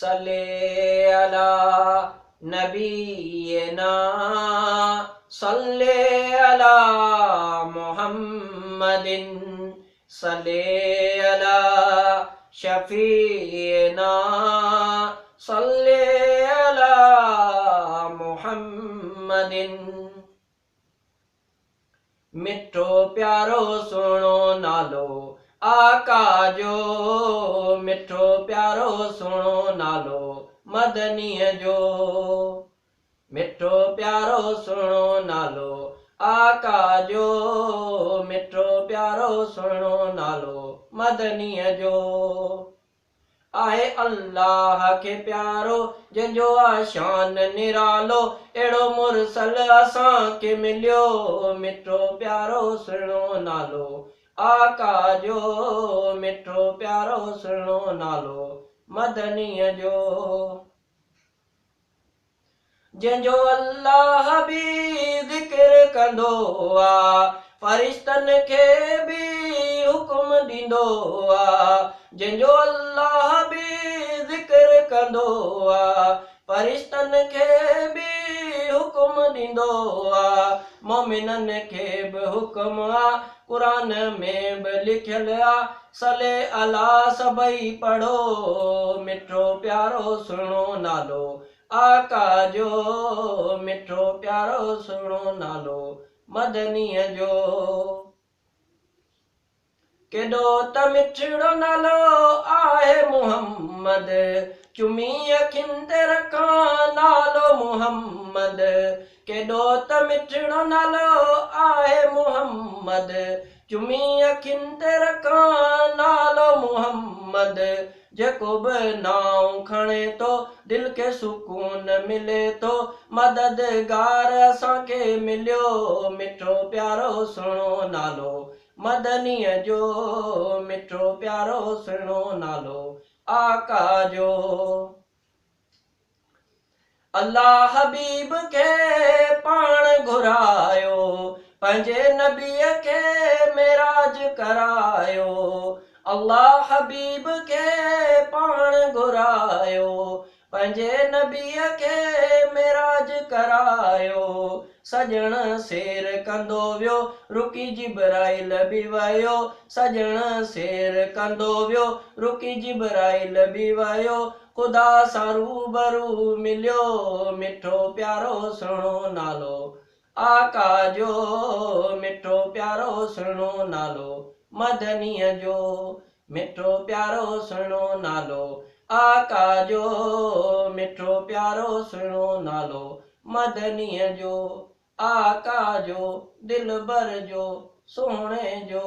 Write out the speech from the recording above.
सल्ले अला नबीना सल्ले अला मुहम्मदिन सल्ले अला शफीना सल्ले अला मुहम्मदिन। मिठो प्यारो सुनो नालो आका जो, मिठो प्यारो सुनो नालो मदनीअ जो, मिठो प्यारो सुनो नालो आका जो, मिठो प्यारो सुनो नालो मदनीअ जो। आहे अल्लाह के प्यारो जंहिंजो आहे शान निरालो, अहिड़ो मुरसल असां के मिलियो, मिठो प्यारो सुहिणो नालो आका जो, मिठो प्यारो सुहिणो नालो मदनीअ जो। जंहिंजो अल्लाह बि ज़िक्र कंदो आ, फरिश्तनि खे बि हुकुम ॾींदो आ, जंहिंजो अल्लाह बि ज़िक्र कंदो आ, फरिश्तनि खे बि हुकुम ॾींदो आ, मोमिननि खे बि हुकुम आ, क़ुरान में बि लिखियल आ, सल्ले अला सभई पढ़ो, मिठो प्यारो सुहिणो नालो आका जो, मिठो प्यारो सुहिणो नालो मदनीअ जो। केॾो त मिठड़ो नालो आहे मुहम्मद, चुमी अखियुनि ते रखां नालो मुहम्मद, केॾो त मिठड़ो नालो आहे मुहम्मद, चुमी अखियुनि ते रखां नालो मुहम्मद, जेको बि नाम खणे थो दिल खे सुकून मिले थो, मददगार असांखे मिलियो, मिठो प्यारो सुहिणो नालो मदनीअ जो, मिठो प्यारो सुहिणो नालो आका जो। अल्लाह हबीब खे पाण घुरायो, पंहिंजे नबीअ खे मेराज करायो, अल्लाह हबीब खे पाण घुरायो, पंहिंजे नबीअ खे मेराज करायो, सजण सेर कंदो वियो रुकी जिब्राइल बि वयो, सजण सेर कंदो वियो रुकी जिब्राइल बि वयो, ख़ुदा सां रूबरू मिलियो, मिठो प्यारो सुहिणो नालो आका जो, मिठो प्यारो सुहिणो नालो मदनीअ जो, मिठो प्यारो सुहिणो नालो आका जो, मिठो प्यारो सुहिणो नालो मदनीअ जो, आका जो, दिलबर जो, सोहणे जो।